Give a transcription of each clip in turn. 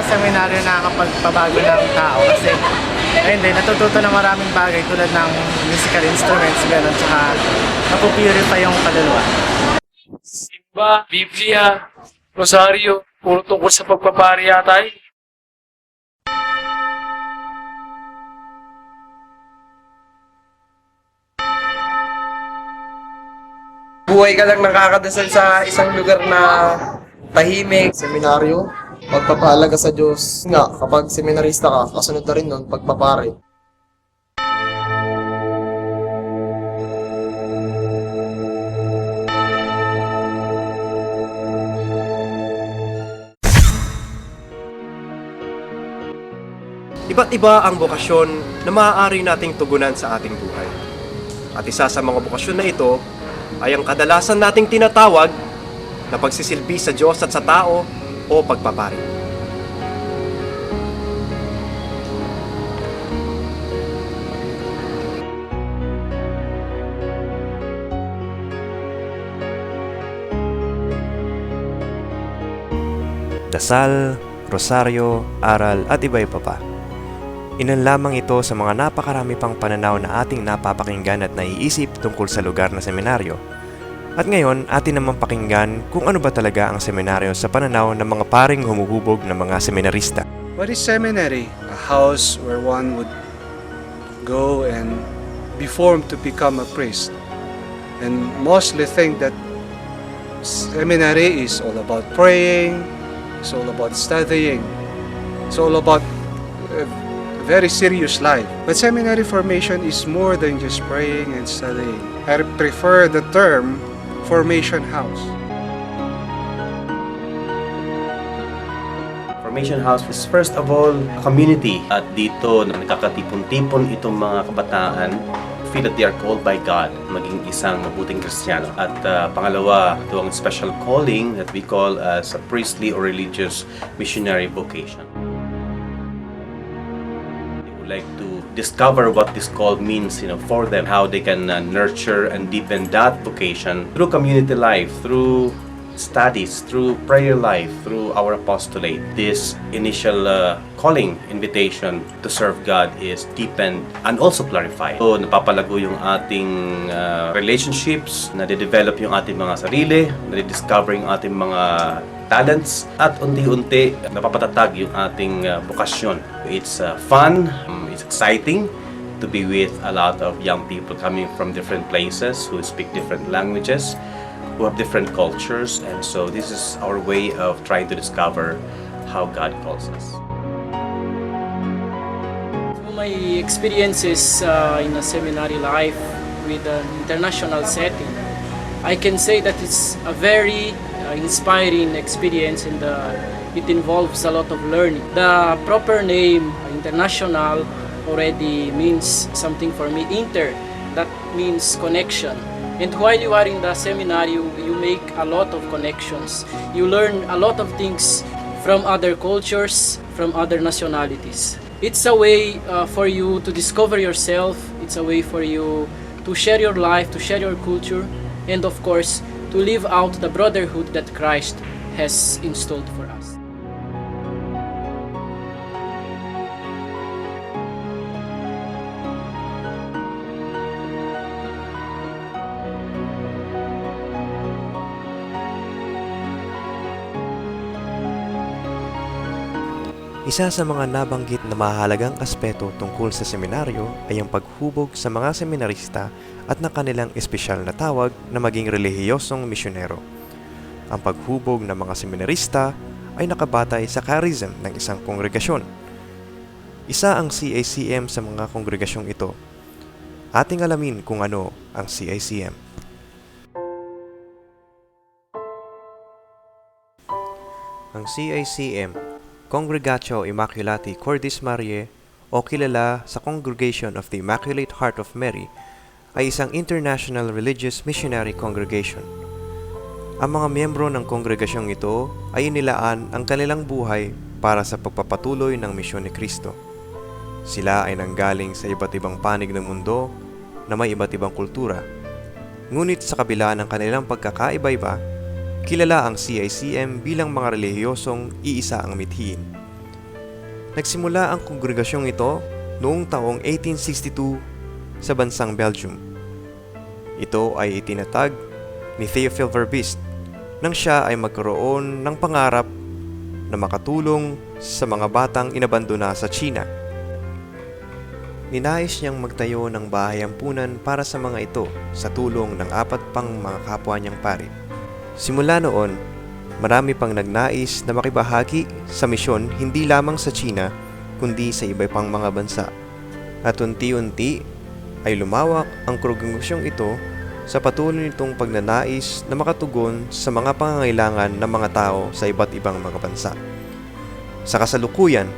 seminaryo nakakapagpabago ng tao kasi ayun din, natututo ng maraming bagay tulad ng musical instruments, gano'n, tsaka napupurify yung kaluluwa. Simba, Biblia, Rosaryo, puro tungkol sa pagpapari yata eh. Buhay ka lang nakakadasal sa isang lugar na tahimik. Seminaryo, pagpapahalaga sa Diyos. Nga, kapag seminarista ka, kasunod na rin nun, pagpapare. Iba't iba ang bokasyon na maaari nating tugunan sa ating buhay. At isa sa mga bokasyon na ito ay ang kadalasan nating tinatawag na pagsisilbi sa Diyos at sa tao o pagpapari. Dasal, rosaryo, aral at iba-iba pa. Ilan lamang ito sa mga napakarami pang pananaw na ating napapakinggan at naiisip tungkol sa lugar na seminaryo. At ngayon, atin naman pakinggan kung ano ba talaga ang seminaryo sa pananaw ng mga paring humuhubog ng mga seminarista. What is seminary? A house where one would go and be formed to become a priest. And mostly think that seminary is all about praying, it's all about studying, it's all about very serious life. But seminary formation is more than just praying and studying. I prefer the term formation house. Formation House is first of all a community at dito na nagkakatipon-tipon itong mga kabataan feel that they are called by God maging isang mabuting Kristiyano. At pangalawa, ito ang special calling that we call as a priestly or religious missionary vocation. Like to discover what this call means, for them, how they can nurture and deepen that vocation through community life, through studies, through prayer life, through our apostolate. This initial calling, invitation to serve God is deepened and also clarified. So, napapalago yung ating relationships, nade-develop yung ating mga sarili, nade-discover yung ating mga talents, at unti-unti napapatatag yung ating bokasyon. It's fun, it's exciting to be with a lot of young people coming from different places who speak different languages, who have different cultures, and so this is our way of trying to discover how God calls us. My experiences in a seminary life with an international setting, I can say that it's a very inspiring experience, and it involves a lot of learning. The proper name, international, already means something for me. Inter, that means connection. And while you are in the seminary, you make a lot of connections. You learn a lot of things from other cultures, from other nationalities. It's a way for you to discover yourself. It's a way for you to share your life, to share your culture, and of course, to live out the brotherhood that Christ has installed for us. Isa sa mga nabanggit na mahalagang aspeto tungkol sa seminaryo ay ang paghubog sa mga seminarista at ng kanilang espesyal na tawag na maging relihiyosong misyonero. Ang paghubog ng mga seminarista ay nakabatay sa charism ng isang kongregasyon. Isa ang CICM sa mga kongregasyong ito. Ating alamin kung ano ang CICM. Ang CICM, Congregatio Immaculati Cordis Mariae, o kilala sa Congregation of the Immaculate Heart of Mary, ay isang international religious missionary congregation. Ang mga miyembro ng kongregasyong ito ay inilaan ang kanilang buhay para sa pagpapatuloy ng misyon ni Kristo. Sila ay nanggaling sa iba't ibang panig ng mundo na may iba't ibang kultura. Ngunit sa kabila ng kanilang pagkakaiba-iba, kilala ang CICM bilang mga relihiyosong iisa ang mithiin. Nagsimula ang kongregasyong ito noong taong 1862 sa bansang Belgium. Ito ay itinatag ni Théophile Verbiste nang siya ay magkaroon ng pangarap na makatulong sa mga batang inabandona sa China. Ninais niyang magtayo ng bahay ampunan para sa mga ito sa tulong ng 4 pang mga kapwa niyang pari. Simula noon, marami pang nagnais na makibahagi sa misyon hindi lamang sa China kundi sa iba pang mga bansa. At unti-unti ay lumawak ang kongregasyong ito sa patuloy nitong pagnanais na makatugon sa mga pangangailangan ng mga tao sa iba't ibang mga bansa. Sa kasalukuyan,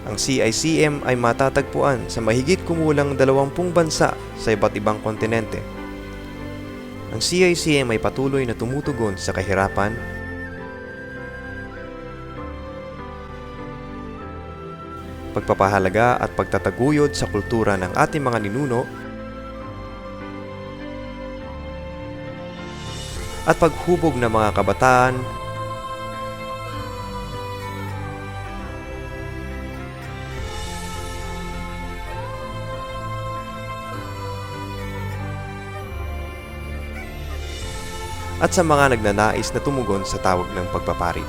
ang CICM ay matatagpuan sa mahigit kumulang 20 bansa sa iba't ibang kontinente. Ang CICM ay patuloy na tumutugon sa kahirapan, pagpapahalaga at pagtataguyod sa kultura ng ating mga ninuno, at paghubog ng mga kabataan at sa mga nagnanais na tumugon sa tawag ng pagpapari.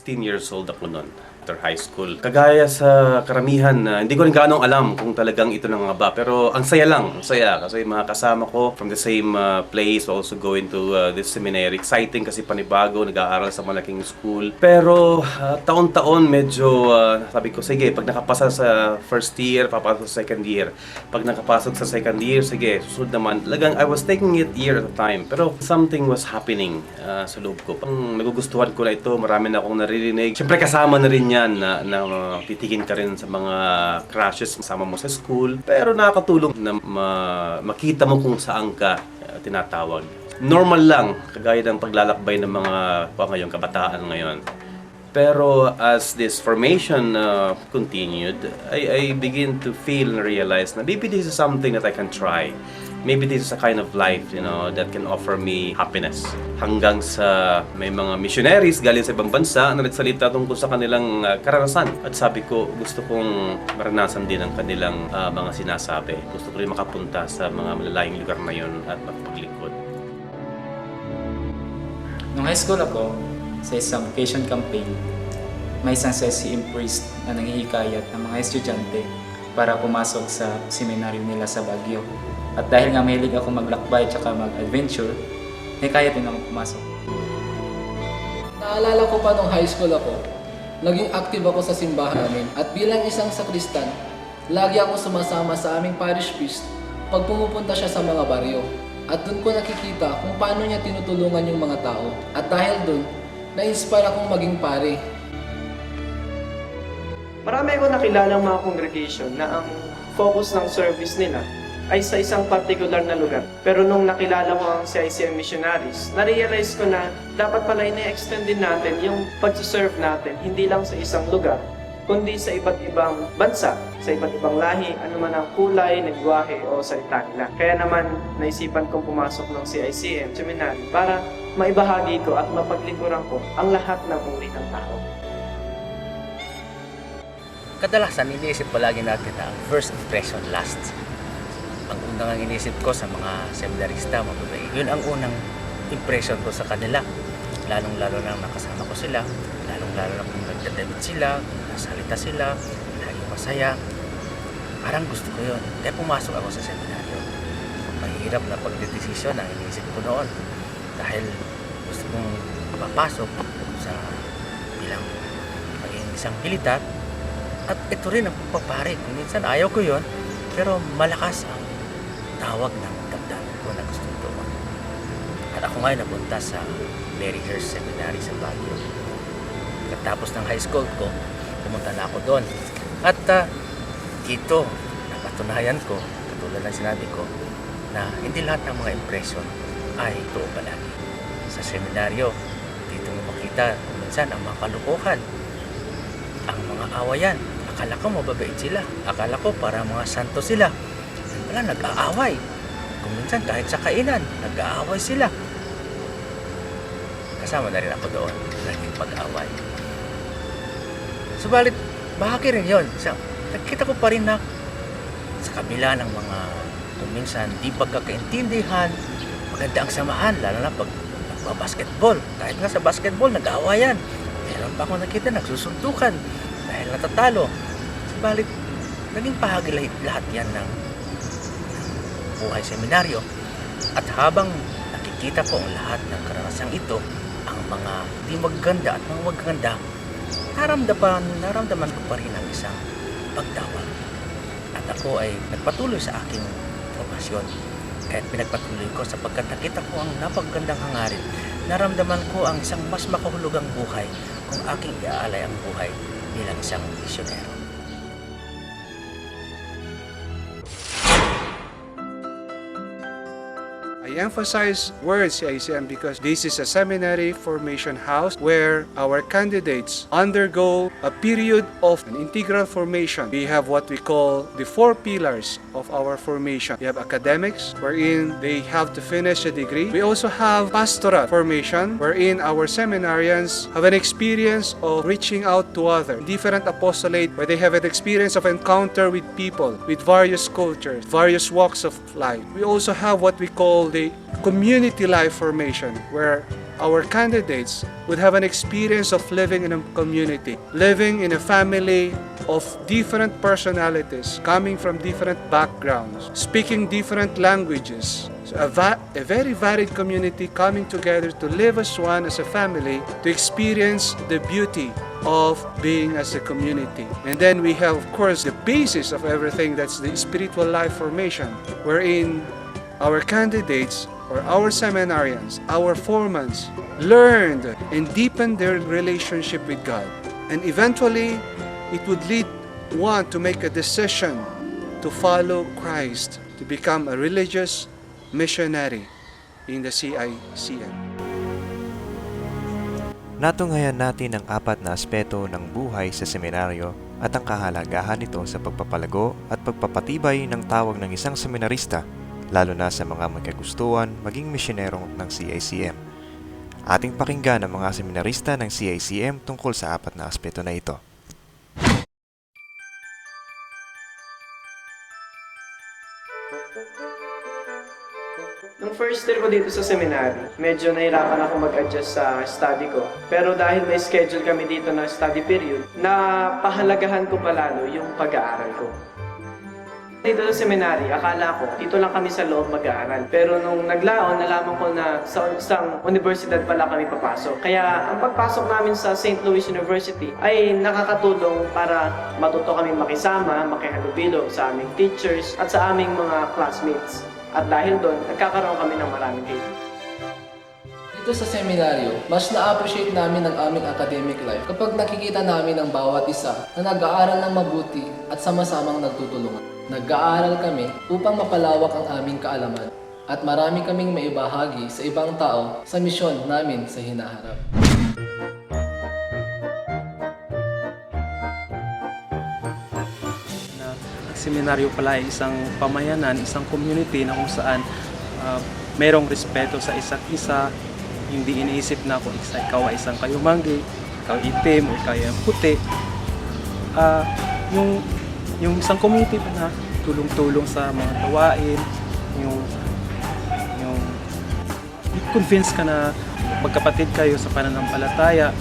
Years old ako noon after high school. Kagaya sa karamihan na hindi ko rin gaano alam kung talagang ito na nga ba, pero ang saya lang, ang saya kasi mga kasama ko from the same place also going to this seminary. Exciting kasi panibago, nag-aaral sa malaking school. Pero taon-taon medyo sabi ko, sige, pag nakapasa sa first year, papasok sa second year. Pag nakapasok sa second year, sige, susunod naman. Talagang I was taking it year at a time. Pero something was happening sa loob ko. Ang nagugustuhan ko na ito, marami na akong naririnig. Siyempre kasama na rin yan na titikin ka rin sa mga crashes kasama mo sa school. Pero nakakatulong na makita mo kung saan ka tinatawag. Normal lang, kagaya ng paglalakbay ng mga ngayong kabataan ngayon. Pero as this formation continued, I begin to feel and realize na maybe this is something that I can try. Maybe this is a kind of life, that can offer me happiness. Hanggang sa may mga missionaries galing sa ibang bansa na nagsalita tungkol sa kanilang karanasan. At sabi ko, gusto kong maranasan din ang kanilang mga sinasabi. Gusto ko rin makapunta sa mga malalayong lugar na yun at magpaglingkod. Nung high school ako, sa isang vacation campaign, may isang CICM priest na nanghihikayat ng mga estudyante para pumasok sa seminaryo nila sa Baguio. At dahil nga mahilig ako maglakbay at mag-adventure, kaya din ako pumasok. Naalala ko pa nung high school ako, naging active ako sa simbahan namin. At bilang isang sakristan, lagi ako sumasama sa aming parish priest pag pumupunta siya sa mga baryo. At doon ko nakikita kung paano niya tinutulungan yung mga tao. At dahil doon, na-inspire akong maging pare. Marami akong nakilalang mga congregation na ang focus ng service nila ay sa isang particular na lugar. Pero nung nakilala ko ang CICM missionaries, na-realize ko na dapat pala ina-extend din natin yung pag-serve natin, hindi lang sa isang lugar, kundi sa iba't ibang bansa, sa iba't ibang lahi, anuman ang kulay, lengguwahe o salita nila. Kaya naman, naisipan kong pumasok ng CICM seminary para maibahagi ko at mapaglingkuran ko ang lahat ng uri ng tao. Kadalasan, iniisip palagi natin na ang first impression lasts. Ang unang iniisip ko sa mga seminarista, mga babae, yun ang unang impression ko sa kanila. Lalong-lalo na nakasama ko sila, lalong-lalo na kung nagdadamit sila, kung nasalita sila, laging masaya. Parang gusto ko yun. Kaya pumasok ako sa seminaryo. Mahirap na pagdedesisyon ang iniisip ko noon. Dahil gusto kong papasok sa bilang maging isang militar. At ito rin ang pagpapare. Kung minsan ayaw ko yun, pero malakas ang tawag ng damdamin ko na gusto ito. At ako ngayon napunta sa Mary Hirst Seminary sa Baguio. Pagkatapos ng high school ko, pumunta na ako doon. At dito, napatunayan ko, tulad ng sinabi ko, na hindi lahat ng mga impression ay totoo palagi. Sa seminaryo, dito mo makita minsan ang mga kalukuhan, ang mga awayan. Akala ko mababait sila. Akala ko para mga santo sila. Wala, nag-aaway. Kung minsan kahit sa kainan, nag-aaway sila. Kasama na rin ako doon, naging pag-aaway. Subalit, bahagi rin yun. Nakita ko pa rin na sa kabila ng mga kung minsan di pagkakaintindihan, maganda ang samahan, lalo na pag nagbabasketball. Kahit nga sa basketball, nag-aawayan. Meron pa ako nakita, nagsusuntukan dahil natatalo. Subalit, naging bahagi lahat yan ng buhay seminaryo. At habang nakikita ko ang lahat ng karanasang ito, ang mga di maganda at mga maganda, naramdaman ko pa rin ang isang pagtawag. At ako ay nagpatuloy sa aking formasyon. Kahit pinagpatuloy ko sapagkat nakita ko ang napagandang hangarin, naramdaman ko ang isang mas makahulugang buhay kung aking iaalay ang buhay bilang isang misyonero. I emphasize words CICM because this is a seminary formation house where our candidates undergo a period of an integral formation. We have what we call the 4 pillars of our formation. We have academics, wherein they have to finish a degree. We also have pastoral formation, wherein our seminarians have an experience of reaching out to others. Different apostolate, where they have an experience of encounter with people, with various cultures, various walks of life. We also have what we call the community life formation, where our candidates would have an experience of living in a community, living in a family of different personalities, coming from different backgrounds, speaking different languages. So a very varied community coming together to live as one, as a family, to experience the beauty of being as a community. And then we have, of course, the basis of everything, that's the spiritual life formation, wherein our candidates or our seminarians, our formans, learned and deepened their relationship with God. And eventually, it would lead one to make a decision to follow Christ, to become a religious missionary in the CICM. Natunghayan natin ang 4 na aspeto ng buhay sa seminaryo at ang kahalagahan nito sa pagpapalago at pagpapatibay ng tawag ng isang seminarista, lalo na sa mga magkagustuhan maging misyonero ng CICM. Ating pakinggan ang mga seminarista ng CICM tungkol sa 4 na aspeto na ito. Nung first year ko dito sa seminary, medyo nahirapan ako mag-adjust sa study ko. Pero dahil may schedule kami dito na study period, napahalagahan ko palalo yung pag-aaral ko. Dito sa seminary, akala ko, dito lang kami sa loob mag-aaral. Pero nung naglaon, nalaman ko na sa isang universidad pala kami papasok. Kaya ang pagpasok namin sa St. Louis University ay nakakatulong para matuto kami makisama, makihalubilo sa aming teachers at sa aming mga classmates. At dahil doon, nagkakaroon kami ng maraming hate. Dito sa seminaryo, mas na-appreciate namin ang aming academic life kapag nakikita namin ang bawat isa na nag-aaral ng mabuti at sama-samang nagtutulungan. Nag-aaral kami upang mapalawak ang aming kaalaman at marami kaming maibahagi sa ibang tao sa misyon namin sa hinaharap. Ang seminaryo pala ay isang pamayanan, isang community na kung saan mayroong respeto sa isa't isa. Hindi iniisip na kung ikaw ay isang kayumanggi, ikaw itim, o ikaw ay puti. Yung isang community pa na tulong-tulong sa mga gawain, yung convince ka na magkapatid kayo sa pananampalataya.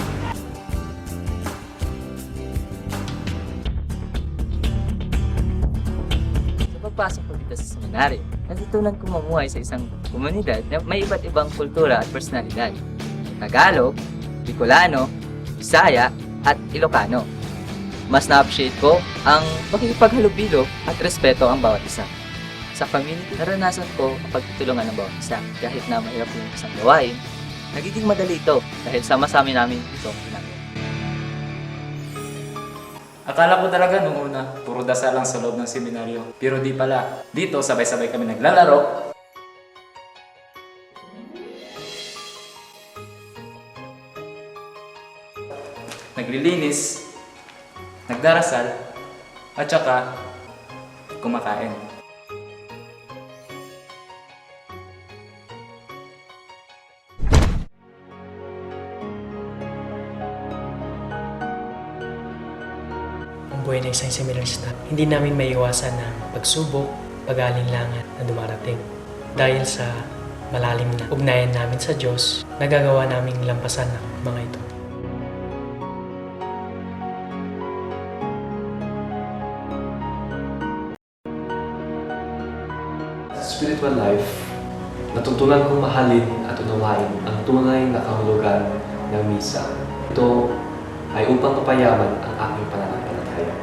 Sa pagpasok ko dito sa seminary, natutunan ko mamuhay sa isang komunidad na may iba't ibang kultura at personalidad. Tagalog, Bicolano, Bisaya, at Ilocano. Mas na-appreciate ko ang pakikipaghalubilo at respeto ang bawat isa. Sa community, naranasan ko ang pagtutulungan ng bawat isa. Kahit na mahirap yung isang gawain, nagiging madali ito dahil sama-sama namin itong ginagawa. Akala ko talaga nung una, puro dasal lang sa loob ng seminaryo. Pero di pala. Dito, sabay-sabay kami naglalaro. Naglilinis, nagdarasal, at saka kumakain. Ang buhay ng isang seminarista, hindi namin maiiwasan ng pagsubok, pag-aalinlangan na dumarating. Dahil sa malalim na ugnayan namin sa Diyos, nagagawa naming lampasan ng mga ito. Spiritual life, natutunan kong mahalin at unawain ang tunay na kahulugan ng misa. Ito ay upang mapayaman ang aking pananampalataya.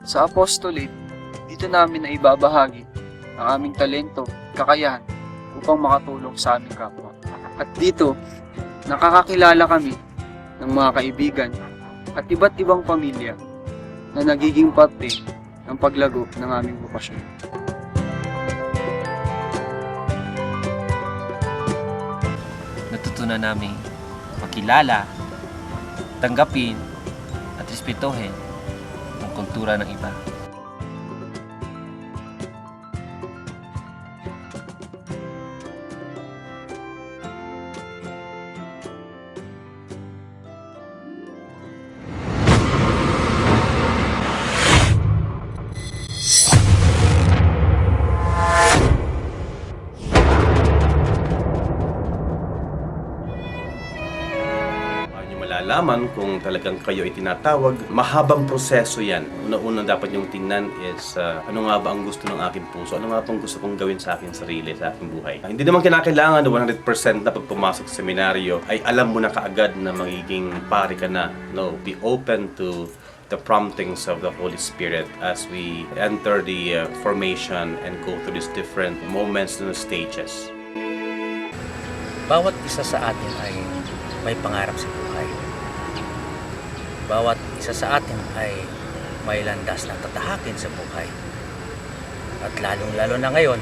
Sa apostolate, dito namin na ibabahagi ang aming talento, kakayahan upang makatulong sa aming kapwa. At dito, nakakakilala kami ng mga kaibigan at iba't ibang pamilya na nagiging parte ng paglago ng aming bukasyon. Natutunan namin makilala, tanggapin, at respetuhin ang kultura ng iba. Malalaman kung talagang kayo ay tinatawag, mahabang proseso yan. Una-una dapat yung tingnan is ano nga ba ang gusto ng aking puso? Ano nga bang gusto kong gawin sa aking sarili, sa aking buhay? Hindi naman kinakailangan na 100% na pag pumasok sa seminaryo ay alam mo na kaagad na magiging pari ka na. No, be open to the promptings of the Holy Spirit as we enter the formation and go through these different moments and stages. Bawat isa sa atin ay may pangarap sa buhay. Bawat isa sa atin ay may landas na tatahakin sa buhay. At lalong-lalo na ngayon,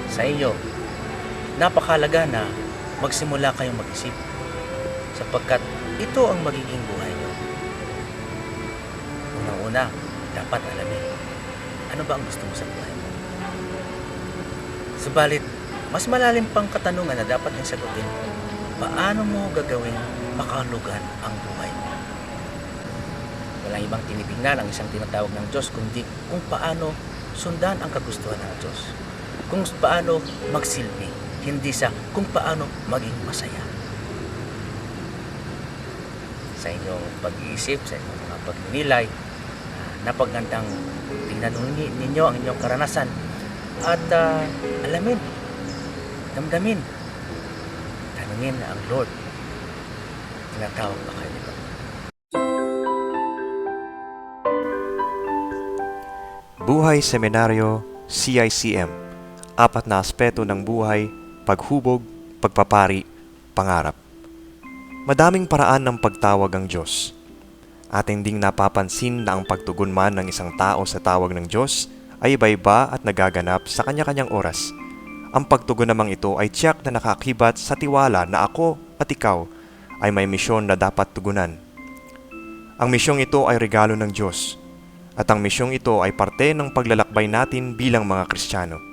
sa inyo, napakahalaga na magsimula kayong mag-isip sapagkat ito ang magiging buhay nyo. Unang-una, dapat alamin, ano ba ang gusto mo sa buhay mo? Subalit, mas malalim pang katanungan na dapat nang sagutin, paano mo gagawin makahulugan ang buhay mo? Walang ibang tinitingnan ang isang tinatawag ng Diyos kundi kung paano sundan ang kagustuhan ng Diyos. Kung paano magsilbi, hindi sa kung paano maging masaya. Sa inyong pag-iisip, sa inyong mga pagninilay, napagandang tingnan ninyo ang inyong karanasan at alamin, damdamin, tanungin ang Lord. Tinatawag ba kayo nito? Buhay Seminaryo, CICM. 4 na aspeto ng buhay, paghubog, pagpapari, pangarap. Madaming paraan ng pagtawag ang Diyos. Ating ding napapansin na ang pagtugon man ng isang tao sa tawag ng Diyos ay iba-iba at nagaganap sa kanya-kanyang oras. Ang pagtugon namang ito ay tiyak na nakakibat sa tiwala na ako at ikaw ay may misyon na dapat tugunan. Ang misyong ito ay regalo ng Diyos. At ang misyong ito ay parte ng paglalakbay natin bilang mga Kristiyano.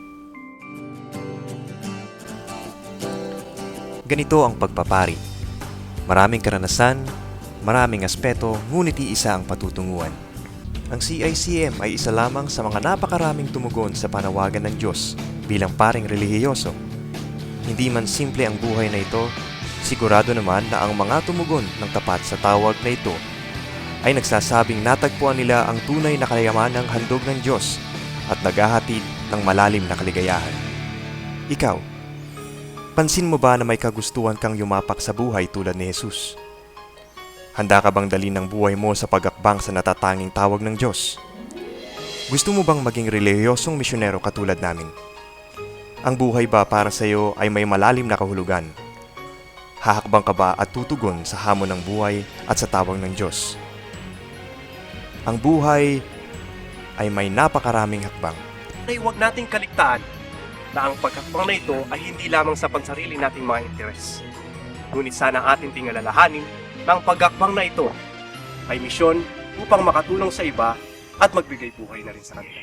Ganito ang pagpapari. Maraming karanasan, maraming aspeto, ngunit iisa ang patutunguhan. Ang CICM ay isa lamang sa mga napakaraming tumugon sa panawagan ng Diyos bilang paring relihiyoso. Hindi man simple ang buhay na ito, sigurado naman na ang mga tumugon ng tapat sa tawag na ito ay nagsasabing natagpuan nila ang tunay na kayamanang handog ng Diyos at naghahatid ng malalim na kaligayahan. Ikaw, Pansin mo ba na may kagustuhan kang yumapak sa buhay tulad ni Jesus? Handa ka bang dalhin ang buhay mo sa pag-akbang sa natatanging tawag ng Diyos? Gusto mo bang maging relihiyosong misyonero katulad namin? Ang buhay ba para sa iyo ay may malalim na kahulugan? Hahakbang ka ba at tutugon sa hamon ng buhay at sa tawag ng Diyos? Ang buhay ay may napakaraming hakbang. Ay huwag nating kaligtaan na ang pagkakbang na ito ay hindi lamang sa pansarili nating mga interes. Ngunit sana atin ting alalahanin na ang pagkakbang na ito ay misyon upang makatulong sa iba at magbigay buhay na rin sa kanila.